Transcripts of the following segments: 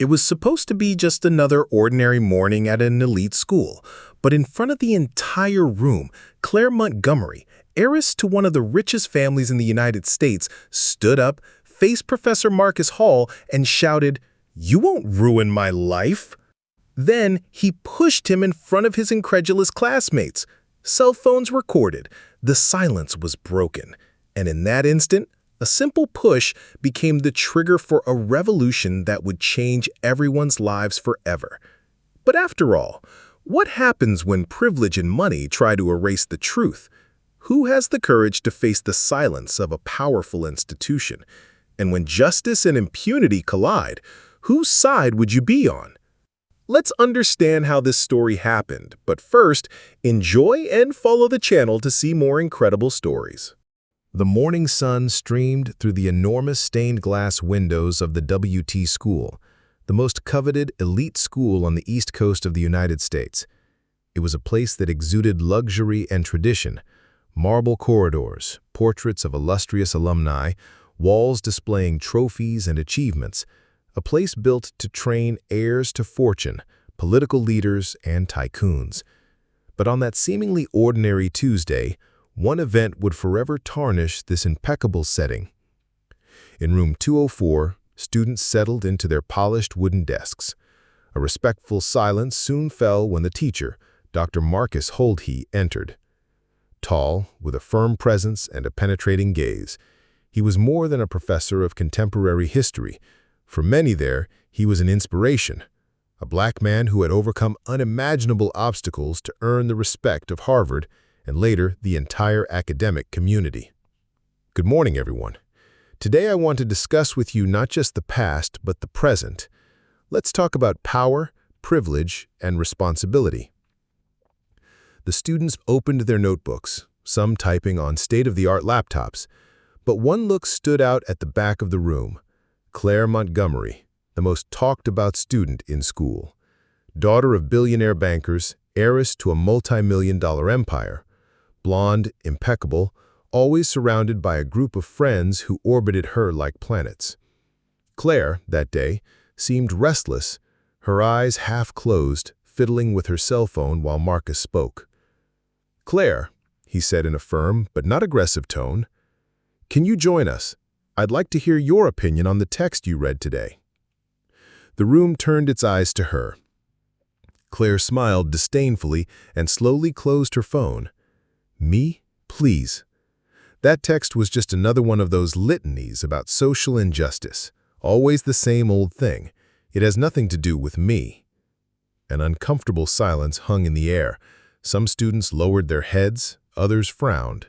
It was supposed to be just another ordinary morning at an elite school, but in front of the entire room, Claire Montgomery, heiress to one of the richest families in the United States, stood up, faced Professor Marcus Hall, and shouted, "You won't ruin my life." Then he pushed him in front of his incredulous classmates. Cell phones recorded. The silence was broken. And in that instant, a simple push became the trigger for a revolution that would change everyone's lives forever. But after all, what happens when privilege and money try to erase the truth? Who has the courage to face the silence of a powerful institution? And when justice and impunity collide, whose side would you be on? Let's understand how this story happened, but first, enjoy and follow the channel to see more incredible stories. The morning sun streamed through the enormous stained glass windows of the WT School, the most coveted elite school on the East Coast of the United States. It was a place that exuded luxury and tradition, marble corridors, portraits of illustrious alumni, walls displaying trophies and achievements, a place built to train heirs to fortune, political leaders, and tycoons. But on that seemingly ordinary Tuesday, one event would forever tarnish this impeccable setting. In room 204, students settled into their polished wooden desks. A respectful silence soon fell when the teacher, Dr. Marcus Holdhe, entered. Tall, with a firm presence and a penetrating gaze, he was more than a professor of contemporary history. For many there, he was an inspiration, a black man who had overcome unimaginable obstacles to earn the respect of Harvard and later the entire academic community. Good morning, everyone. Today I want to discuss with you not just the past, but the present. Let's talk about power, privilege, and responsibility. The students opened their notebooks, some typing on state-of-the-art laptops, but one look stood out at the back of the room. Claire Montgomery, the most talked-about student in school. Daughter of billionaire bankers, heiress to a multi-million-dollar empire. Blonde, impeccable, always surrounded by a group of friends who orbited her like planets. Claire, that day, seemed restless, her eyes half closed, fiddling with her cell phone while Marcus spoke. "Claire," he said in a firm but not aggressive tone, "can you join us? I'd like to hear your opinion on the text you read today." The room turned its eyes to her. Claire smiled disdainfully and slowly closed her phone. "Me? Please." That text was just another one of those litanies about social injustice. Always the same old thing. It has nothing to do with me. An uncomfortable silence hung in the air. Some students lowered their heads, others frowned.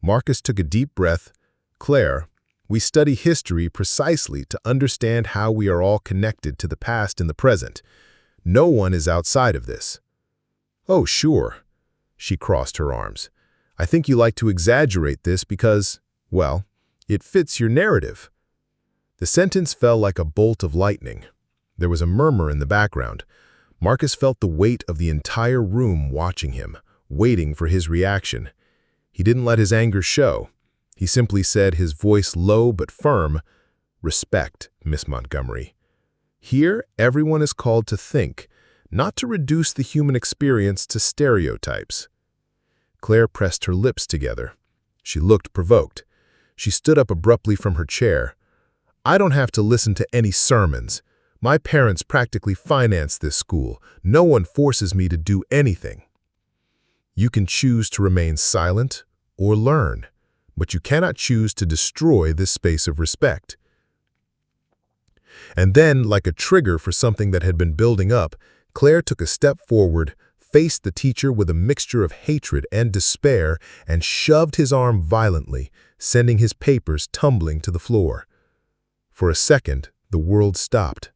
Marcus took a deep breath. "Claire, we study history precisely to understand how we are all connected to the past and the present. No one is outside of this." "Oh, sure." She crossed her arms. "I think you like to exaggerate this because, well, it fits your narrative." The sentence fell like a bolt of lightning. There was a murmur in the background. Marcus felt the weight of the entire room watching him, waiting for his reaction. He didn't let his anger show. He simply said, his voice low but firm, "Respect, Miss Montgomery. Here, everyone is called to think, not to reduce the human experience to stereotypes." Claire pressed her lips together. She looked provoked. She stood up abruptly from her chair. "I don't have to listen to any sermons. My parents practically finance this school. No one forces me to do anything." "You can choose to remain silent or learn, but you cannot choose to destroy this space of respect." And then, like a trigger for something that had been building up, Claire took a step forward, faced the teacher with a mixture of hatred and despair, and shoved his arm violently, sending his papers tumbling to the floor. For a second, the world stopped.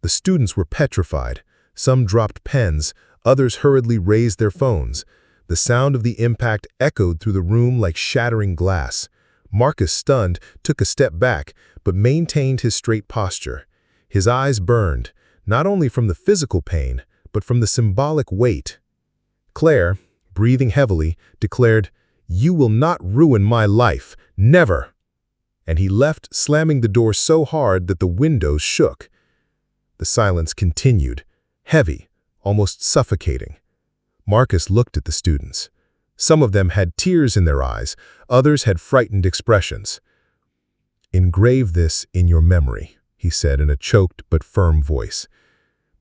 The students were petrified. Some dropped pens, others hurriedly raised their phones. The sound of the impact echoed through the room like shattering glass. Marcus, stunned, took a step back, but maintained his straight posture. His eyes burned, not only from the physical pain, but from the symbolic weight. Claire, breathing heavily, declared, "You will not ruin my life, never!" And he left, slamming the door so hard that the windows shook. The silence continued, heavy, almost suffocating. Marcus looked at the students. Some of them had tears in their eyes, others had frightened expressions. "Engrave this in your memory," he said in a choked but firm voice.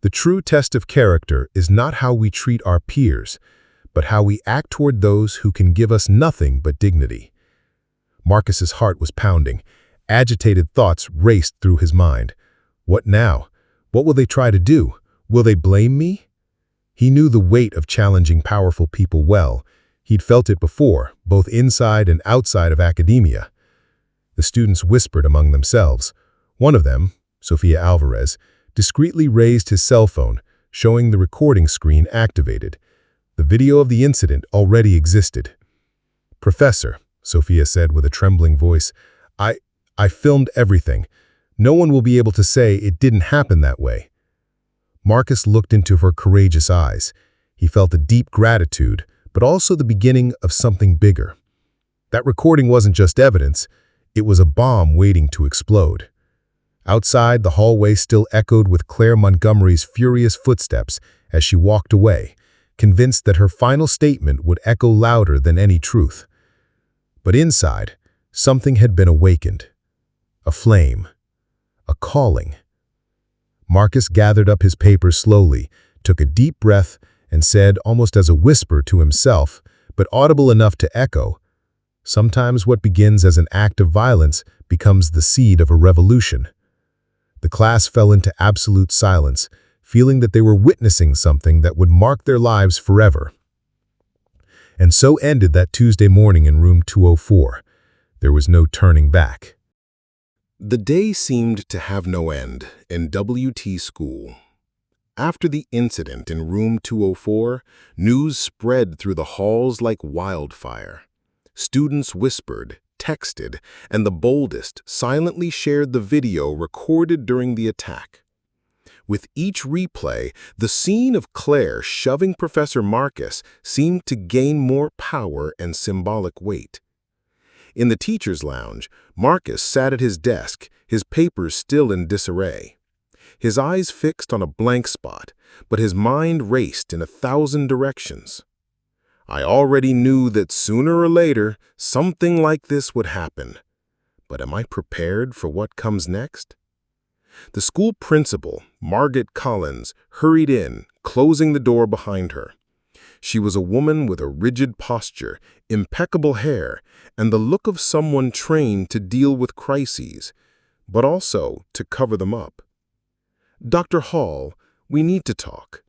"The true test of character is not how we treat our peers, but how we act toward those who can give us nothing but dignity." Marcus's heart was pounding. Agitated thoughts raced through his mind. What now? What will they try to do? Will they blame me? He knew the weight of challenging powerful people well. He'd felt it before, both inside and outside of academia. The students whispered among themselves. One of them, Sofia Alvarez, discreetly raised his cell phone, showing the recording screen activated. The video of the incident already existed. "Professor," Sofia said with a trembling voice, I filmed everything. No one will be able to say it didn't happen that way." Marcus looked into her courageous eyes. He felt a deep gratitude, but also the beginning of something bigger. That recording wasn't just evidence, it was a bomb waiting to explode. Outside, the hallway still echoed with Claire Montgomery's furious footsteps as she walked away, convinced that her final statement would echo louder than any truth. But inside, something had been awakened. A flame. A calling. Marcus gathered up his papers slowly, took a deep breath, and said, almost as a whisper to himself, but audible enough to echo, "Sometimes what begins as an act of violence becomes the seed of a revolution." The class fell into absolute silence, feeling that they were witnessing something that would mark their lives forever. And so ended that Tuesday morning in room 204. There was no turning back. The day seemed to have no end in WT School. After the incident in room 204, news spread through the halls like wildfire. Students whispered, texted, and the boldest silently shared the video recorded during the attack. With each replay, the scene of Claire shoving Professor Marcus seemed to gain more power and symbolic weight. In the teacher's lounge, Marcus sat at his desk, his papers still in disarray. His eyes fixed on a blank spot, but his mind raced in 1,000 directions. I already knew that sooner or later, something like this would happen. But am I prepared for what comes next? The school principal, Margaret Collins, hurried in, closing the door behind her. She was a woman with a rigid posture, impeccable hair, and the look of someone trained to deal with crises, but also to cover them up. "Dr. Hall, we need to talk."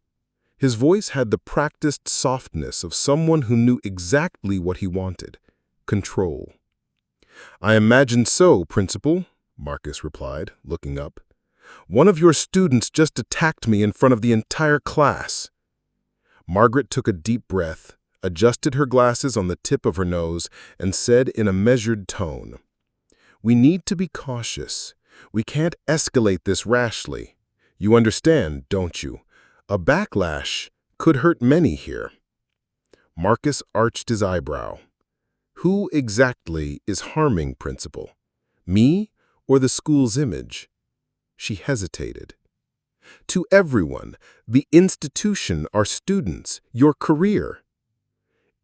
His voice had the practiced softness of someone who knew exactly what he wanted: control. "I imagine so, Principal," Marcus replied, looking up. "One of your students just attacked me in front of the entire class." Margaret took a deep breath, adjusted her glasses on the tip of her nose, and said in a measured tone, "We need to be cautious. We can't escalate this rashly. You understand, don't you? A backlash could hurt many here." Marcus arched his eyebrow. "Who exactly is harming, Principal? Me or the school's image?" She hesitated. "To everyone, the institution, our students, your career."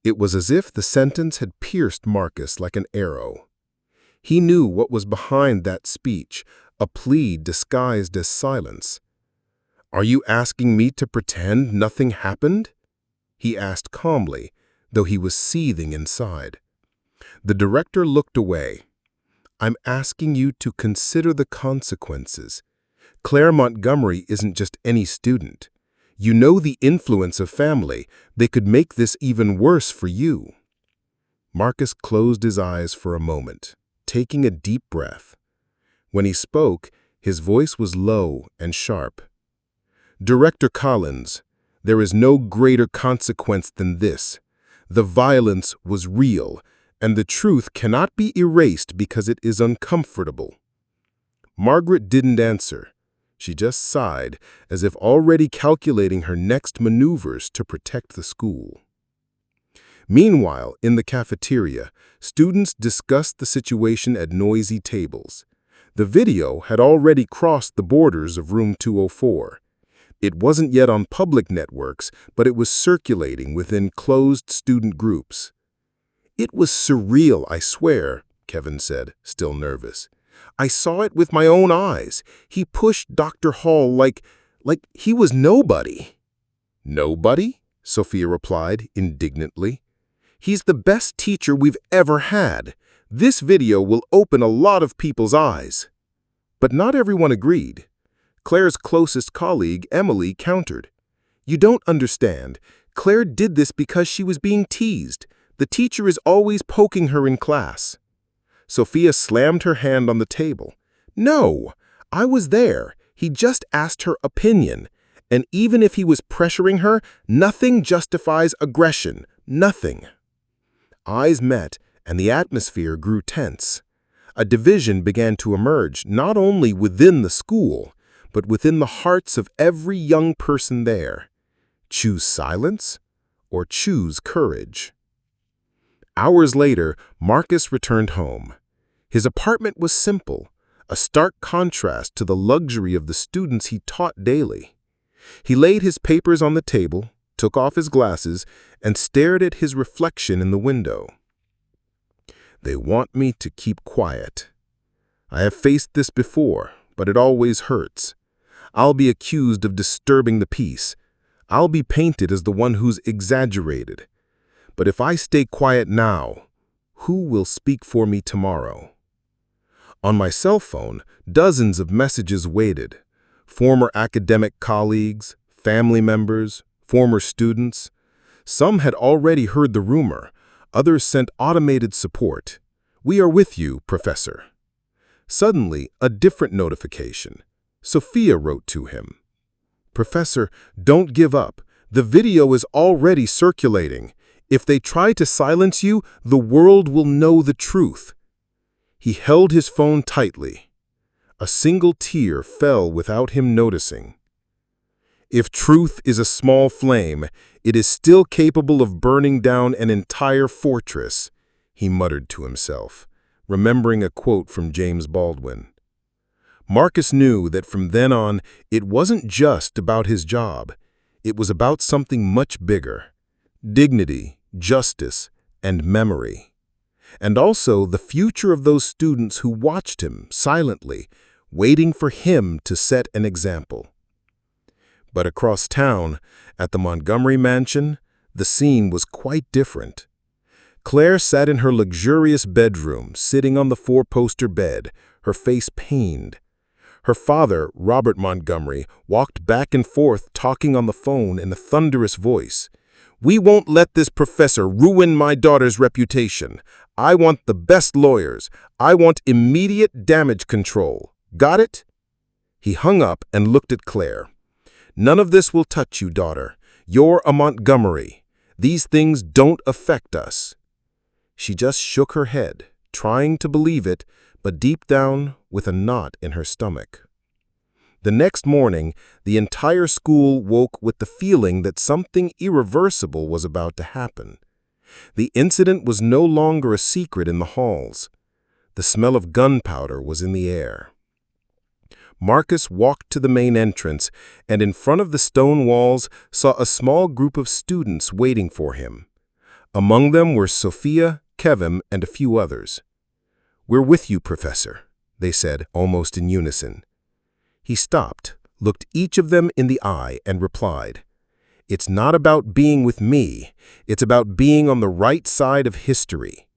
It was as if the sentence had pierced Marcus like an arrow. He knew what was behind that speech, a plea disguised as silence. "Are you asking me to pretend nothing happened?" he asked calmly, though he was seething inside. The director looked away. "I'm asking you to consider the consequences. Claire Montgomery isn't just any student. You know the influence of family. They could make this even worse for you." Marcus closed his eyes for a moment, taking a deep breath. When he spoke, his voice was low and sharp. "Director Collins, there is no greater consequence than this. The violence was real, and the truth cannot be erased because it is uncomfortable." Margaret didn't answer. She just sighed, as if already calculating her next maneuvers to protect the school. Meanwhile, in the cafeteria, students discussed the situation at noisy tables. The video had already crossed the borders of room 204. It wasn't yet on public networks, but it was circulating within closed student groups. "It was surreal, I swear," Kevin said, still nervous. "I saw it with my own eyes. He pushed Dr. Hall like he was nobody." "Nobody?" Sophia replied indignantly. "He's the best teacher we've ever had. This video will open a lot of people's eyes." But not everyone agreed. Claire's closest colleague, Emily, countered. "You don't understand. Claire did this because she was being teased. The teacher is always poking her in class." Sophia slammed her hand on the table. "No, I was there. He just asked her opinion. And even if he was pressuring her, nothing justifies aggression. Nothing." Eyes met, and the atmosphere grew tense. A division began to emerge not only within the school, but within the hearts of every young person there. Choose silence or choose courage? Hours later, Marcus returned home. His apartment was simple, a stark contrast to the luxury of the students he taught daily. He laid his papers on the table, took off his glasses, and stared at his reflection in the window. "They want me to keep quiet. I have faced this before, but it always hurts. I'll be accused of disturbing the peace. I'll be painted as the one who's exaggerated. But if I stay quiet now, who will speak for me tomorrow?" On my cell phone, dozens of messages waited. Former academic colleagues, family members, former students. Some had already heard the rumor. Others sent automated support. "We are with you, Professor." Suddenly, a different notification. Sophia wrote to him. "Professor, don't give up. The video is already circulating. If they try to silence you, the world will know the truth." He held his phone tightly. A single tear fell without him noticing. "If truth is a small flame, it is still capable of burning down an entire fortress," he muttered to himself, remembering a quote from James Baldwin. Marcus knew that from then on, it wasn't just about his job. It was about something much bigger: dignity, justice, and memory. And also the future of those students who watched him silently, waiting for him to set an example. But across town, at the Montgomery mansion, the scene was quite different. Claire sat in her luxurious bedroom, sitting on the four-poster bed, her face pained. Her father, Robert Montgomery, walked back and forth talking on the phone in a thunderous voice. "We won't let this professor ruin my daughter's reputation. I want the best lawyers. I want immediate damage control. Got it?" He hung up and looked at Claire. "None of this will touch you, daughter. You're a Montgomery. These things don't affect us." She just shook her head, trying to believe it, but deep down with a knot in her stomach. The next morning, the entire school woke with the feeling that something irreversible was about to happen. The incident was no longer a secret in the halls. The smell of gunpowder was in the air. Marcus walked to the main entrance and in front of the stone walls saw a small group of students waiting for him. Among them were Sophia, Kevin, and a few others. "We're with you, Professor," they said, almost in unison. He stopped, looked each of them in the eye, and replied, "It's not about being with me. It's about being on the right side of history.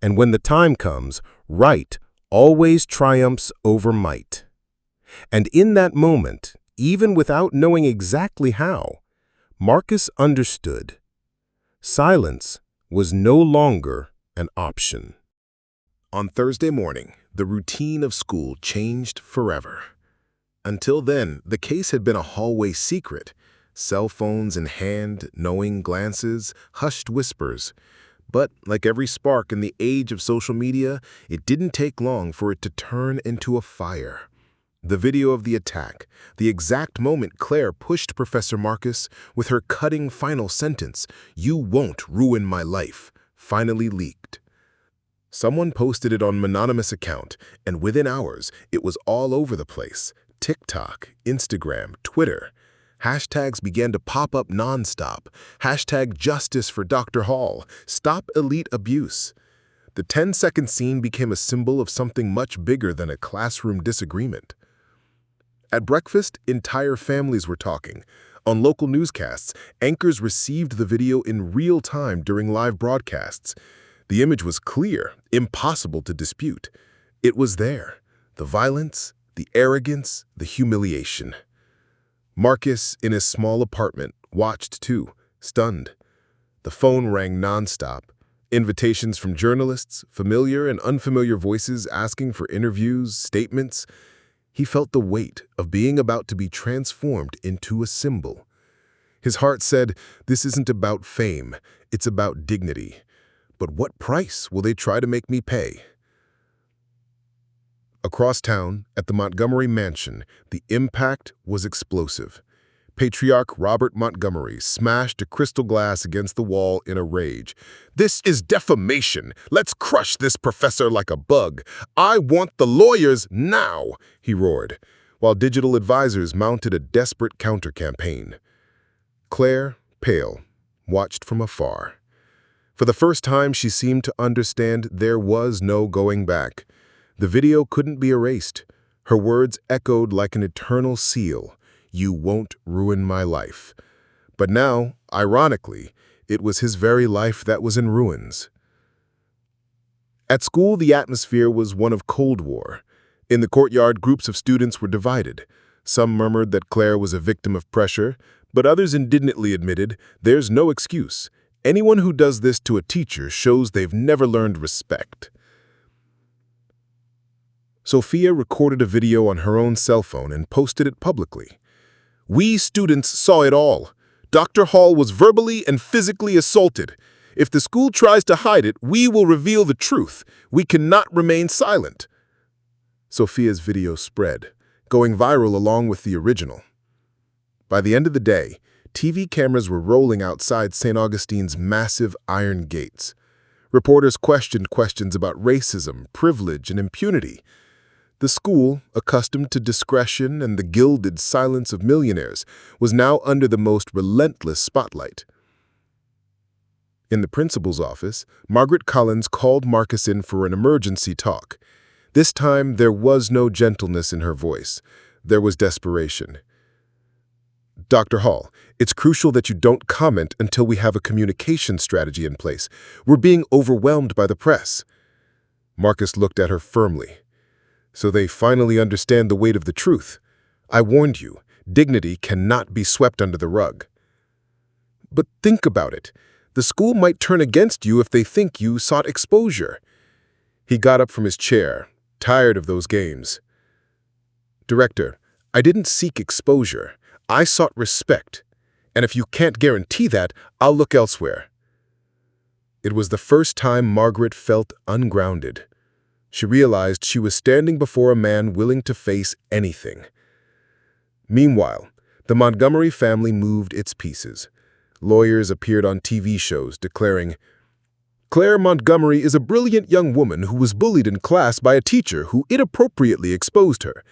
And when the time comes, right always triumphs over might." And in that moment, even without knowing exactly how, Marcus understood. Silence was no longer an option. On Thursday morning, the routine of school changed forever. Until then, the case had been a hallway secret. Cell phones in hand, knowing glances, hushed whispers. But like every spark in the age of social media, it didn't take long for it to turn into a fire. The video of the attack, the exact moment Claire pushed Professor Marcus with her cutting final sentence, "You won't ruin my life," finally leaked. Someone posted it on an anonymous account, and within hours, it was all over the place. TikTok, Instagram, Twitter. Hashtags began to pop up nonstop. Hashtag justice for Dr. Hall. Stop elite abuse. The 10-second scene became a symbol of something much bigger than a classroom disagreement. At breakfast, entire families were talking. On local newscasts, anchors received the video in real time during live broadcasts. The image was clear, impossible to dispute. It was there. The violence, the arrogance, the humiliation. Marcus, in his small apartment, watched too, stunned. The phone rang nonstop. Invitations from journalists, familiar and unfamiliar voices asking for interviews, statements. He felt the weight of being about to be transformed into a symbol. His heart said, "This isn't about fame, it's about dignity. But what price will they try to make me pay?" Across town, at the Montgomery mansion, the impact was explosive. Patriarch Robert Montgomery smashed a crystal glass against the wall in a rage. "This is defamation! Let's crush this professor like a bug! I want the lawyers now!" he roared, while digital advisors mounted a desperate counter-campaign. Claire, pale, watched from afar. For the first time, she seemed to understand there was no going back. The video couldn't be erased. Her words echoed like an eternal seal. "You won't ruin my life." But now, ironically, it was his very life that was in ruins. At school, the atmosphere was one of Cold War. In the courtyard, groups of students were divided. Some murmured that Claire was a victim of pressure, but others indignantly admitted, "There's no excuse. Anyone who does this to a teacher shows they've never learned respect." Sophia recorded a video on her own cell phone and posted it publicly. "We students saw it all. Dr. Hall was verbally and physically assaulted. If the school tries to hide it, we will reveal the truth. We cannot remain silent." Sophia's video spread, going viral along with the original. By the end of the day, TV cameras were rolling outside St. Augustine's massive iron gates. Reporters questioned questions about racism, privilege, and impunity. The school, accustomed to discretion and the gilded silence of millionaires, was now under the most relentless spotlight. In the principal's office, Margaret Collins called Marcus in for an emergency talk. This time, there was no gentleness in her voice. There was desperation. "Dr. Hall, it's crucial that you don't comment until we have a communication strategy in place. We're being overwhelmed by the press." Marcus looked at her firmly. "So they finally understand the weight of the truth. I warned you, dignity cannot be swept under the rug." "But think about it. The school might turn against you if they think you sought exposure." He got up from his chair, tired of those games. "Director, I didn't seek exposure. I sought respect. And if you can't guarantee that, I'll look elsewhere." It was the first time Margaret felt ungrounded. She realized she was standing before a man willing to face anything. Meanwhile, the Montgomery family moved its pieces. Lawyers appeared on TV shows declaring, "Claire Montgomery is a brilliant young woman who was bullied in class by a teacher who inappropriately exposed her.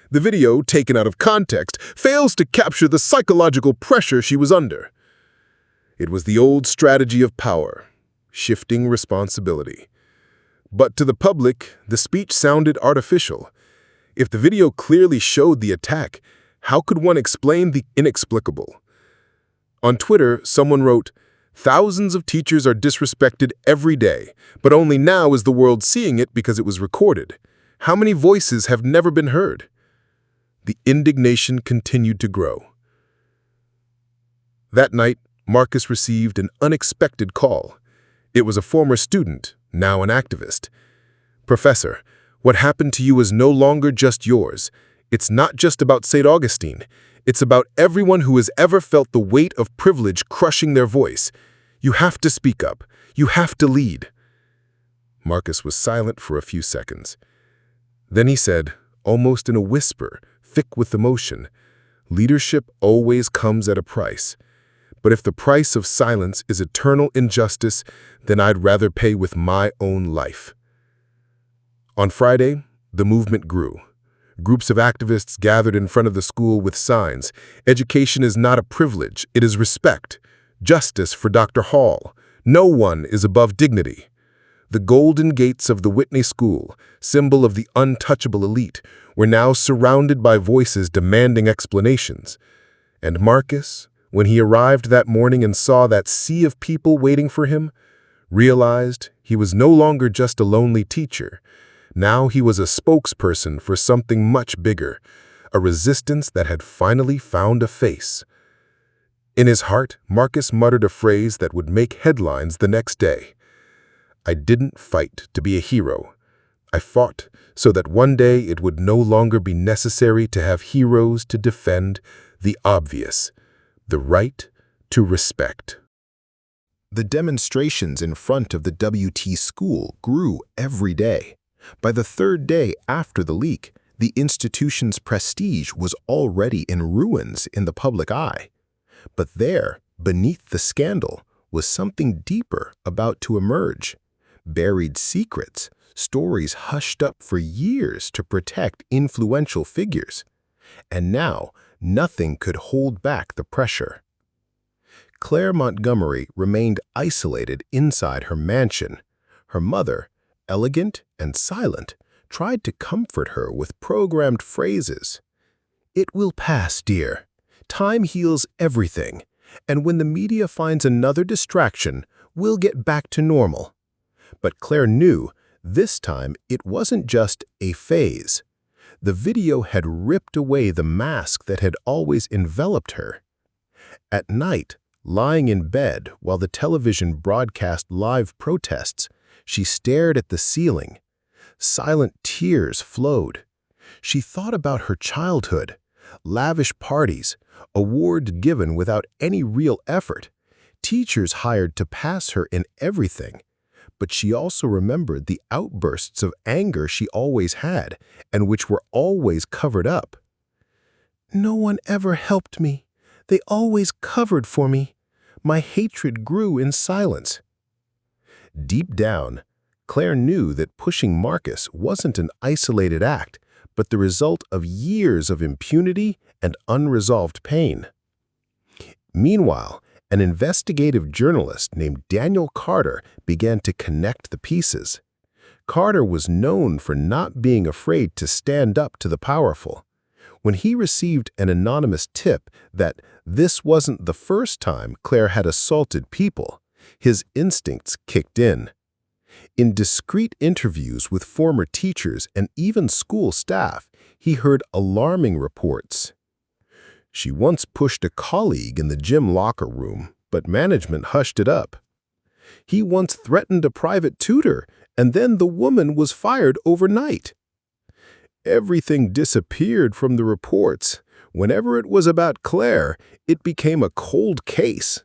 The video, taken out of context, fails to capture the psychological pressure she was under." It was the old strategy of power, shifting responsibility. But to the public, the speech sounded artificial. If the video clearly showed the attack, how could one explain the inexplicable? On Twitter, someone wrote, "Thousands of teachers are disrespected every day, but only now is the world seeing it because it was recorded. How many voices have never been heard?" The indignation continued to grow. That night, Marcus received an unexpected call. It was a former student, now an activist. "Professor, what happened to you is no longer just yours. It's not just about St. Augustine. It's about everyone who has ever felt the weight of privilege crushing their voice. You have to speak up. You have to lead." Marcus was silent for a few seconds. Then he said, almost in a whisper, thick with emotion, "Leadership always comes at a price. But if the price of silence is eternal injustice, then I'd rather pay with my own life." On Friday, the movement grew. Groups of activists gathered in front of the school with signs. Education is not a privilege, it is respect. Justice for Dr. Hall. No one is above dignity. The golden gates of the Whitney School, symbol of the untouchable elite, were now surrounded by voices demanding explanations. And Marcus, when he arrived that morning and saw that sea of people waiting for him, realized he was no longer just a lonely teacher. Now he was a spokesperson for something much bigger, a resistance that had finally found a face. In his heart, Marcus muttered a phrase that would make headlines the next day. I didn't fight to be a hero. I fought so that one day it would no longer be necessary to have heroes to defend the obvious, the right to respect. The demonstrations in front of the WT school grew every day. By the third day after the leak, the institution's prestige was already in ruins in the public eye. But there, beneath the scandal, was something deeper about to emerge. Buried secrets, stories hushed up for years to protect influential figures. And now, nothing could hold back the pressure. Claire Montgomery remained isolated inside her mansion. Her mother, elegant and silent, tried to comfort her with programmed phrases. "It will pass, dear. Time heals everything, and when the media finds another distraction, we'll get back to normal." But Claire knew this time it wasn't just a phase. The video had ripped away the mask that had always enveloped her. At night, lying in bed while the television broadcast live protests, she stared at the ceiling. Silent tears flowed. She thought about her childhood, lavish parties, awards given without any real effort, teachers hired to pass her in everything. But she also remembered the outbursts of anger she always had, and which were always covered up. "No one ever helped me. They always covered for me. My hatred grew in silence." Deep down, Claire knew that pushing Marcus wasn't an isolated act, but the result of years of impunity and unresolved pain. Meanwhile, an investigative journalist named Daniel Carter began to connect the pieces. Carter was known for not being afraid to stand up to the powerful. When he received an anonymous tip that this wasn't the first time Claire had assaulted people, his instincts kicked in. In discreet interviews with former teachers and even school staff, he heard alarming reports. She once pushed a colleague in the gym locker room, but management hushed it up. He once threatened a private tutor, and then the woman was fired overnight. Everything disappeared from the reports. Whenever it was about Claire, it became a cold case.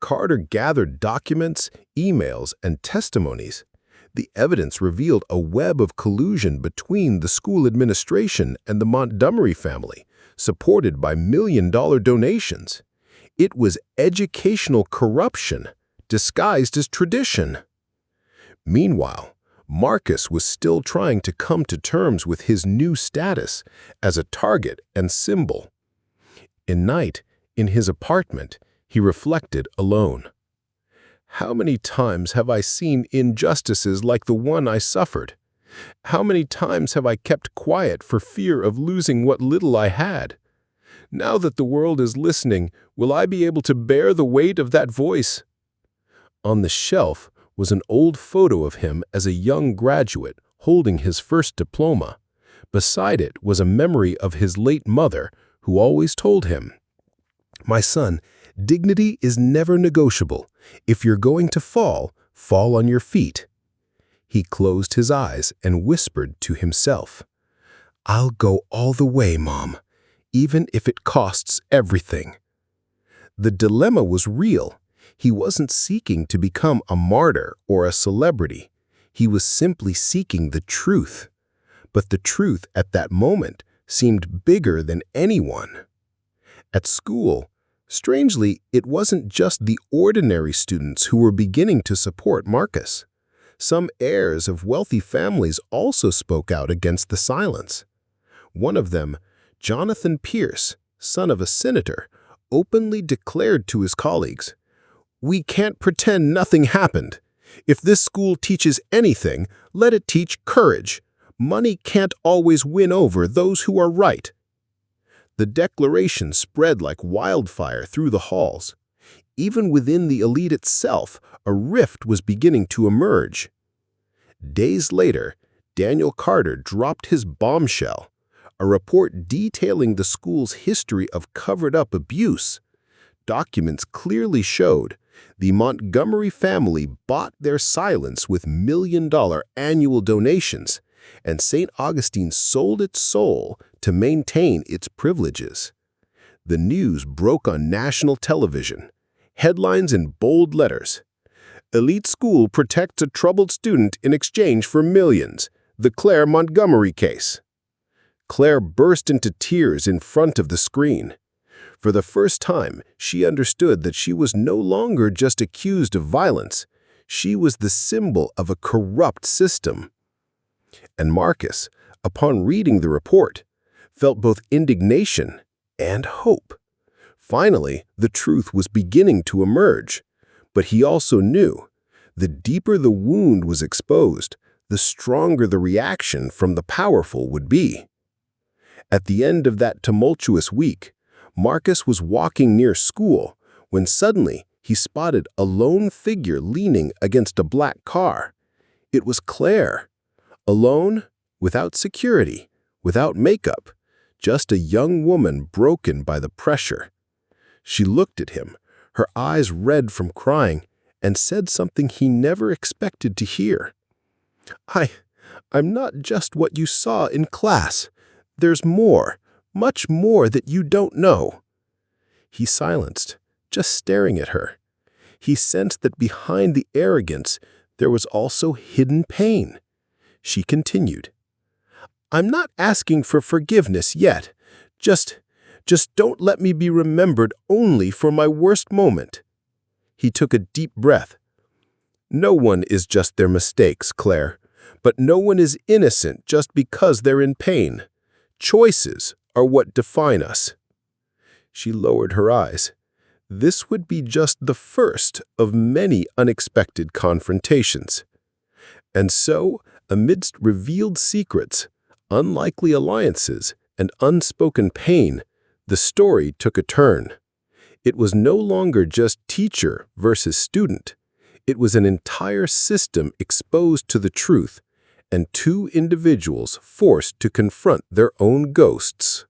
Carter gathered documents, emails, and testimonies. The evidence revealed a web of collusion between the school administration and the Montgomery family, supported by million-dollar donations. It was educational corruption, disguised as tradition. Meanwhile, Marcus was still trying to come to terms with his new status as a target and symbol. At night, in his apartment, he reflected alone. How many times have I seen injustices like the one I suffered? How many times have I kept quiet for fear of losing what little I had? Now that the world is listening, will I be able to bear the weight of that voice? On the shelf was an old photo of him as a young graduate holding his first diploma. Beside it was a memory of his late mother, who always told him, "My son, dignity is never negotiable. If you're going to fall, fall on your feet." He closed his eyes and whispered to himself, "I'll go all the way, Mom, even if it costs everything." The dilemma was real. He wasn't seeking to become a martyr or a celebrity. He was simply seeking the truth. But the truth at that moment seemed bigger than anyone. At school, strangely, it wasn't just the ordinary students who were beginning to support Marcus. Some heirs of wealthy families also spoke out against the silence. One of them, Jonathan Pierce, son of a senator, openly declared to his colleagues, "We can't pretend nothing happened. If this school teaches anything, let it teach courage. Money can't always win over those who are right." The declaration spread like wildfire through the halls. Even within the elite itself, a rift was beginning to emerge. Days later, Daniel Carter dropped his bombshell, a report detailing the school's history of covered-up abuse. Documents clearly showed the Montgomery family bought their silence with million-dollar annual donations, and St. Augustine sold its soul to maintain its privileges. The news broke on national television. Headlines in bold letters. "Elite school protects a troubled student in exchange for millions. The Claire Montgomery case." Claire burst into tears in front of the screen. For the first time, she understood that she was no longer just accused of violence. She was the symbol of a corrupt system. And Marcus, upon reading the report, felt both indignation and hope. Finally, the truth was beginning to emerge. But he also knew, the deeper the wound was exposed, the stronger the reaction from the powerful would be. At the end of that tumultuous week, Marcus was walking near school when suddenly he spotted a lone figure leaning against a black car. It was Claire. Alone, without security, without makeup, just a young woman broken by the pressure. She looked at him, her eyes red from crying, and said something he never expected to hear. I'm not just what you saw in class. There's more, much more that you don't know." He silenced, just staring at her. He sensed that behind the arrogance, there was also hidden pain. She continued, "I'm not asking for forgiveness yet. Just don't let me be remembered only for my worst moment." He took a deep breath. "No one is just their mistakes, Claire, but no one is innocent just because they're in pain. Choices are what define us." She lowered her eyes. This would be just the first of many unexpected confrontations. And so, amidst revealed secrets, unlikely alliances, and unspoken pain, the story took a turn. It was no longer just teacher versus student. It was an entire system exposed to the truth, and two individuals forced to confront their own ghosts.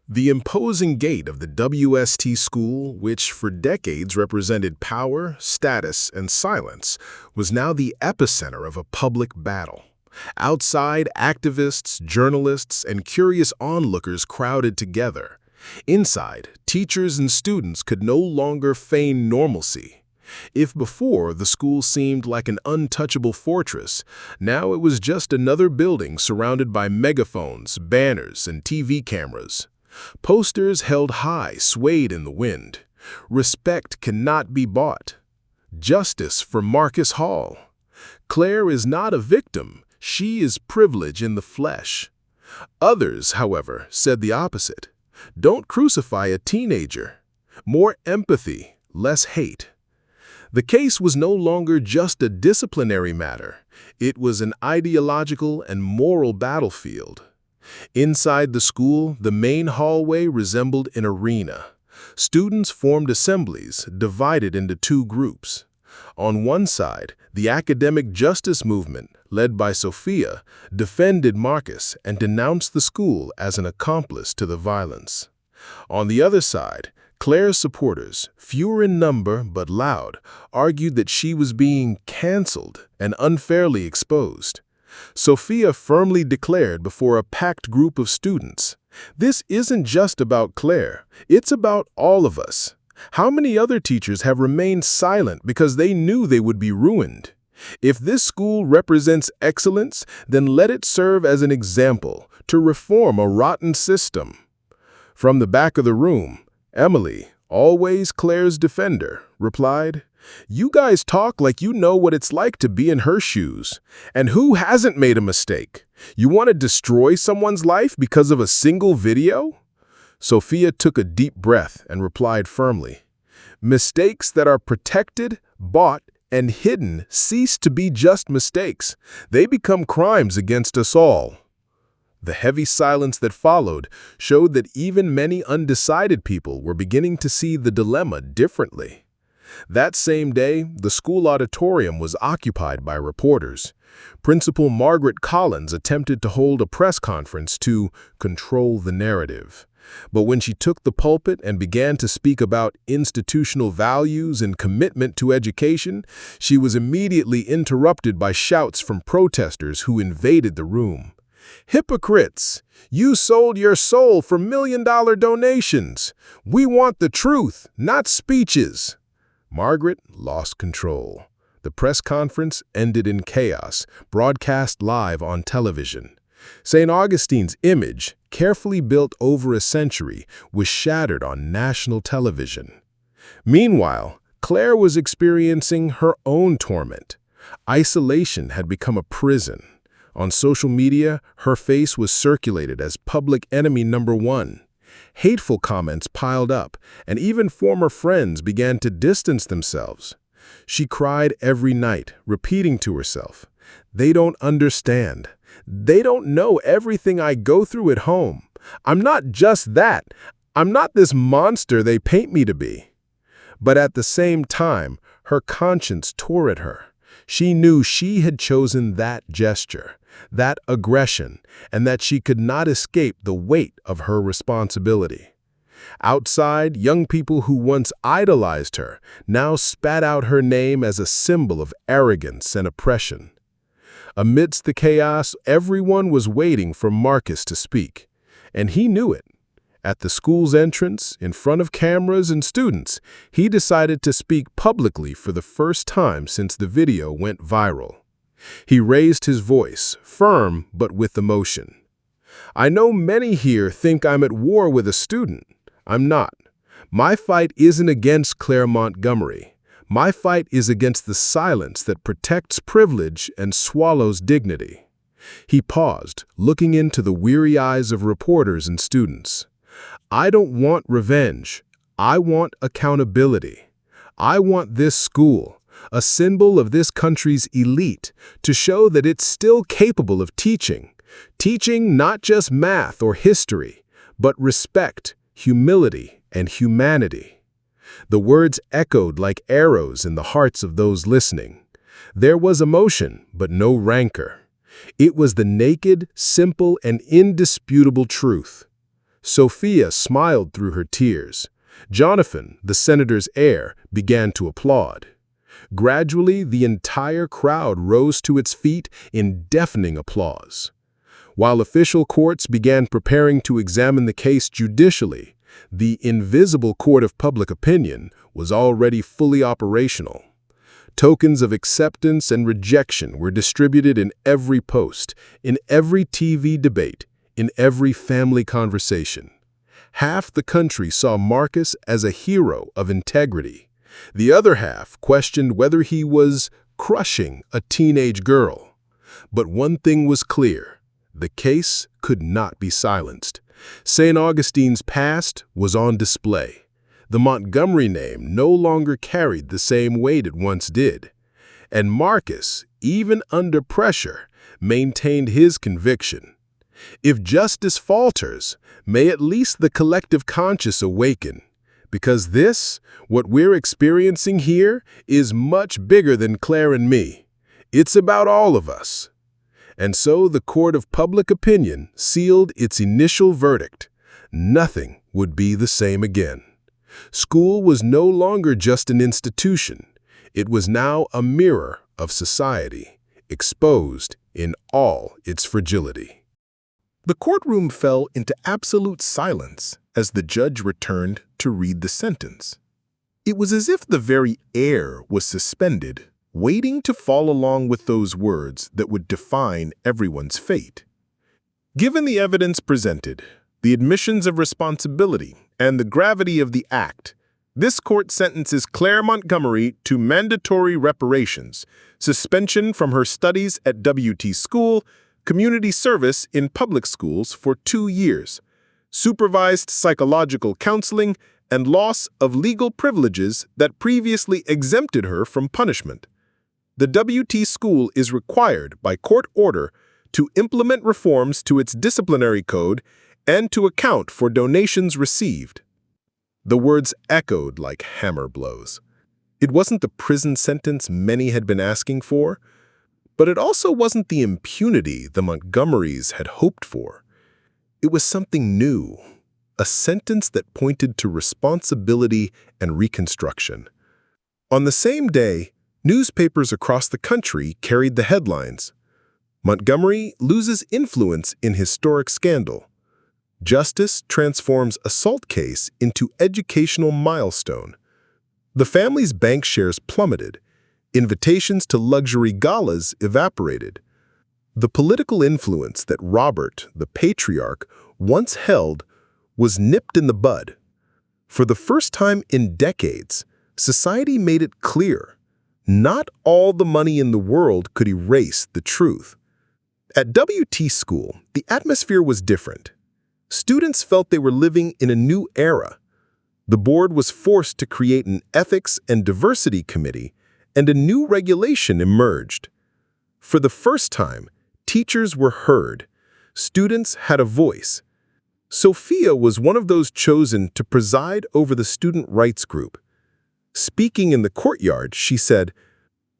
The imposing gate of the WST school, which for decades represented power, status, and silence, was now the epicenter of a public battle. Outside, activists, journalists, and curious onlookers crowded together. Inside, teachers and students could no longer feign normalcy. If before the school seemed like an untouchable fortress, now it was just another building surrounded by megaphones, banners, and TV cameras. Posters held high swayed in the wind. "Respect cannot be bought." "Justice for Marcus Hall." "Claire is not a victim. She is privilege in the flesh." Others, however, said the opposite. "Don't crucify a teenager. More empathy, less hate." The case was no longer just a disciplinary matter. It was an ideological and moral battlefield. Inside the school, the main hallway resembled an arena. Students formed assemblies, divided into two groups. On one side, the academic justice movement, led by Sophia, defended Marcus and denounced the school as an accomplice to the violence. On the other side, Claire's supporters, fewer in number but loud, argued that she was being canceled and unfairly exposed. Sophia firmly declared before a packed group of students, "This isn't just about Claire, it's about all of us." How many other teachers have remained silent because they knew they would be ruined? If this school represents excellence, then let it serve as an example to reform a rotten system. From the back of the room, Emily, always Claire's defender, replied, You guys talk like you know what it's like to be in her shoes. And who hasn't made a mistake? You want to destroy someone's life because of a single video?" Sophia took a deep breath and replied firmly, "Mistakes that are protected, bought, and hidden cease to be just mistakes. They become crimes against us all." The heavy silence that followed showed that even many undecided people were beginning to see the dilemma differently. That same day, the school auditorium was occupied by reporters. Principal Margaret Collins attempted to hold a press conference to control the narrative. But when she took the pulpit and began to speak about institutional values and commitment to education, she was immediately interrupted by shouts from protesters who invaded the room. "Hypocrites! You sold your soul for million-dollar donations. We want the truth, not speeches." Margaret lost control. The press conference ended in chaos, broadcast live on television. St. Augustine's image, carefully built over a century, was shattered on national television. Meanwhile, Claire was experiencing her own torment. Isolation had become a prison. On social media, her face was circulated as public enemy #1. Hateful comments piled up, and even former friends began to distance themselves. She cried every night, repeating to herself, "They don't understand. They don't know everything I go through at home. I'm not just that. I'm not this monster they paint me to be." But at the same time, her conscience tore at her. She knew she had chosen that gesture, that aggression, and that she could not escape the weight of her responsibility. Outside, young people who once idolized her now spat out her name as a symbol of arrogance and oppression. Amidst the chaos, everyone was waiting for Marcus to speak, and he knew it. At the school's entrance, in front of cameras and students, he decided to speak publicly for the first time since the video went viral. He raised his voice, firm but with emotion. "I know many here think I'm at war with a student. I'm not. My fight isn't against Claire Montgomery. My fight is against the silence that protects privilege and swallows dignity." He paused, looking into the weary eyes of reporters and students. "I don't want revenge. I want accountability. I want this school, a symbol of this country's elite, to show that it's still capable of teaching not just math or history, but respect, humility, and humanity." The words echoed like arrows in the hearts of those listening. There was emotion, but no rancor. It was the naked, simple, and indisputable truth. Sophia smiled through her tears. Jonathan, the senator's heir, began to applaud. Gradually, the entire crowd rose to its feet in deafening applause. While official courts began preparing to examine the case judicially, the invisible court of public opinion was already fully operational. Tokens of acceptance and rejection were distributed in every post, in every TV debate, in every family conversation. Half the country saw Marcus as a hero of integrity. The other half questioned whether he was crushing a teenage girl. But one thing was clear: the case could not be silenced. St. Augustine's past was on display. The Montgomery name no longer carried the same weight it once did. And Marcus, even under pressure, maintained his conviction. If justice falters, may at least the collective conscience awaken. Because this, what we're experiencing here, is much bigger than Claire and me. It's about all of us. And so the court of public opinion sealed its initial verdict. Nothing would be the same again. School was no longer just an institution. It was now a mirror of society, exposed in all its fragility. The courtroom fell into absolute silence as the judge returned to read the sentence. It was as if the very air was suspended, waiting to fall along with those words that would define everyone's fate. Given the evidence presented, the admissions of responsibility, and the gravity of the act, This court sentences Claire Montgomery to mandatory reparations, suspension from her studies at WT School, community service in public schools for 2 years, supervised psychological counseling, and loss of legal privileges that previously exempted her from punishment. The WT School is required by court order to implement reforms to its disciplinary code and to account for donations received. The words echoed like hammer blows. It wasn't the prison sentence many had been asking for, but it also wasn't the impunity the Montgomerys had hoped for. It was something new, a sentence that pointed to responsibility and reconstruction. On the same day, newspapers across the country carried the headlines. Montgomery loses influence in historic scandal. Justice transforms assault case into educational milestone. The family's bank shares plummeted. Invitations to luxury galas evaporated. The political influence that Robert, the patriarch, once held was nipped in the bud. For the first time in decades, society made it clear, not all the money in the world could erase the truth. At WT School, the atmosphere was different. Students felt they were living in a new era. The board was forced to create an ethics and diversity committee, and a new regulation emerged. For the first time, teachers were heard. Students had a voice. Sophia was one of those chosen to preside over the student rights group. Speaking in the courtyard, she said,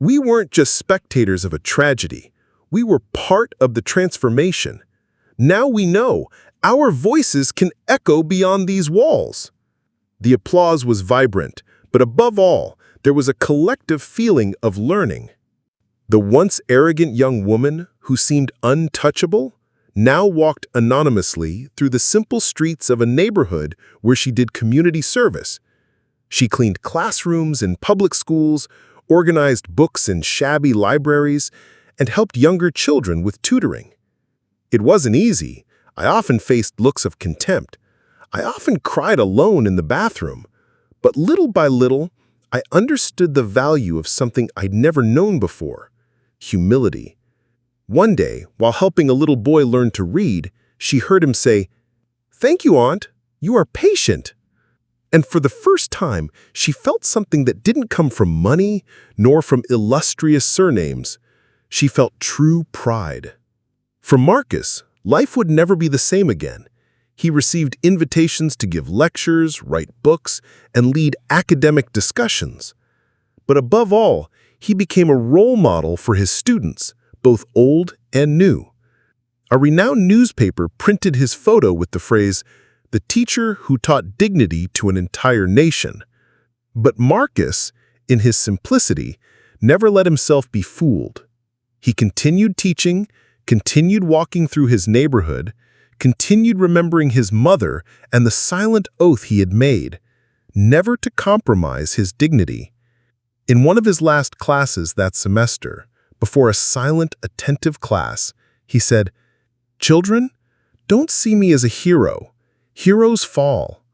"We weren't just spectators of a tragedy. We were part of the transformation. Now we know our voices can echo beyond these walls." The applause was vibrant, but above all, there was a collective feeling of learning. The once arrogant young woman who seemed untouchable now walked anonymously through the simple streets of a neighborhood where she did community service. She cleaned classrooms in public schools, organized books in shabby libraries, and helped younger children with tutoring. It wasn't easy. I often faced looks of contempt. I often cried alone in the bathroom. But little by little, I understood the value of something I'd never known before: humility. One day, while helping a little boy learn to read, she heard him say, "Thank you, Aunt. You are patient." And for the first time, she felt something that didn't come from money, nor from illustrious surnames. She felt true pride. For Marcus, life would never be the same again. He received invitations to give lectures, write books, and lead academic discussions. But above all, he became a role model for his students, both old and new. A renowned newspaper printed his photo with the phrase, "The teacher who taught dignity to an entire nation." But Marcus, in his simplicity, never let himself be fooled. He continued teaching, continued walking through his neighborhood, continued remembering his mother and the silent oath he had made, never to compromise his dignity. In one of his last classes that semester, before a silent, attentive class, he said, "Children, don't see me as a hero. Heroes fall.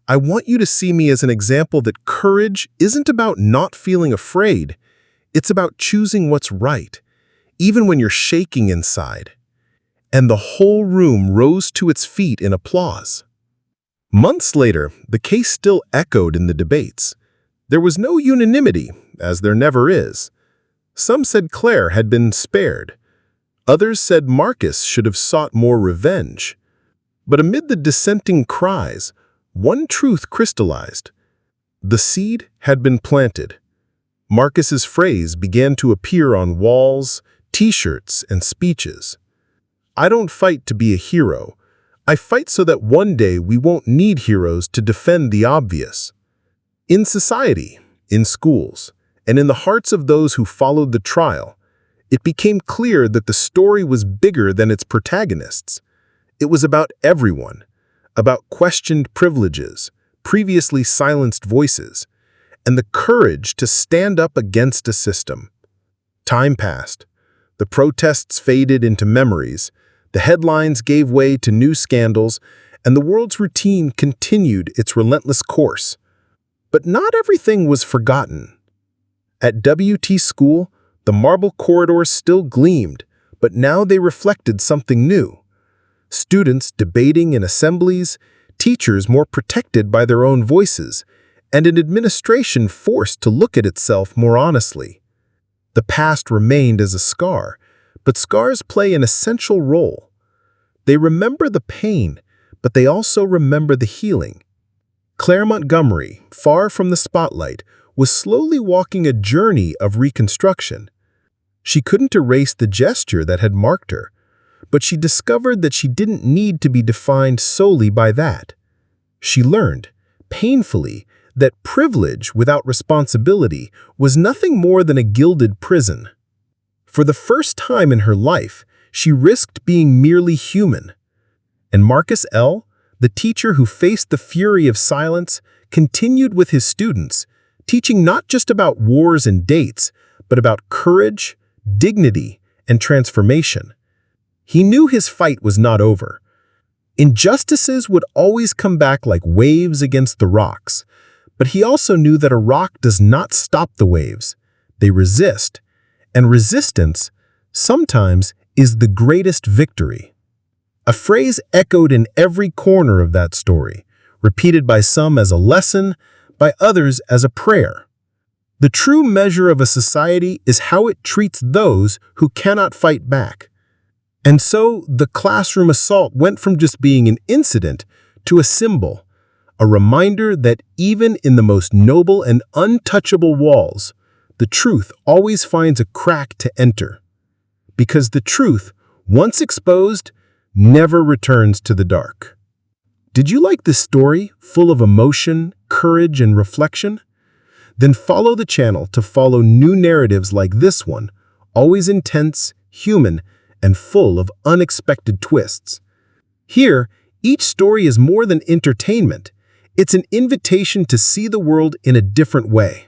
I want you to see me as an example that courage isn't about not feeling afraid. It's about choosing what's right, even when you're shaking inside." And the whole room rose to its feet in applause. Months later, the case still echoed in the debates. There was no unanimity, as there never is. Some said Claire had been spared. Others said Marcus should have sought more revenge. But amid the dissenting cries, one truth crystallized. The seed had been planted. Marcus's phrase began to appear on walls, t-shirts, and speeches. "I don't fight to be a hero. I fight so that one day we won't need heroes to defend the obvious." In society, in schools, and in the hearts of those who followed the trial, it became clear that the story was bigger than its protagonists. It was about everyone, about questioned privileges, previously silenced voices, and the courage to stand up against a system. Time passed. The protests faded into memories, the headlines gave way to new scandals, and the world's routine continued its relentless course. But not everything was forgotten. At WT School, the marble corridors still gleamed, but now they reflected something new. Students debating in assemblies, teachers more protected by their own voices, and an administration forced to look at itself more honestly. The past remained as a scar, but scars play an essential role. They remember the pain, but they also remember the healing. Claire Montgomery, far from the spotlight, was slowly walking a journey of reconstruction. She couldn't erase the gesture that had marked her, but she discovered that she didn't need to be defined solely by that. She learned, painfully, that privilege without responsibility was nothing more than a gilded prison. For the first time in her life, she risked being merely human. And Marcus L., the teacher who faced the fury of silence, continued with his students, teaching not just about wars and dates, but about courage, dignity, and transformation. He knew his fight was not over. Injustices would always come back like waves against the rocks, but he also knew that a rock does not stop the waves. They resist, and resistance, sometimes, is the greatest victory. A phrase echoed in every corner of that story, repeated by some as a lesson, by others as a prayer. The true measure of a society is how it treats those who cannot fight back. And so the classroom assault went from just being an incident to a symbol, a reminder that even in the most noble and untouchable walls, the truth always finds a crack to enter. Because the truth, once exposed, never returns to the dark. Did you like this story, full of emotion, courage, and reflection? Then follow the channel to follow new narratives like this one, always intense, human, and full of unexpected twists. Here, each story is more than entertainment. It's an invitation to see the world in a different way.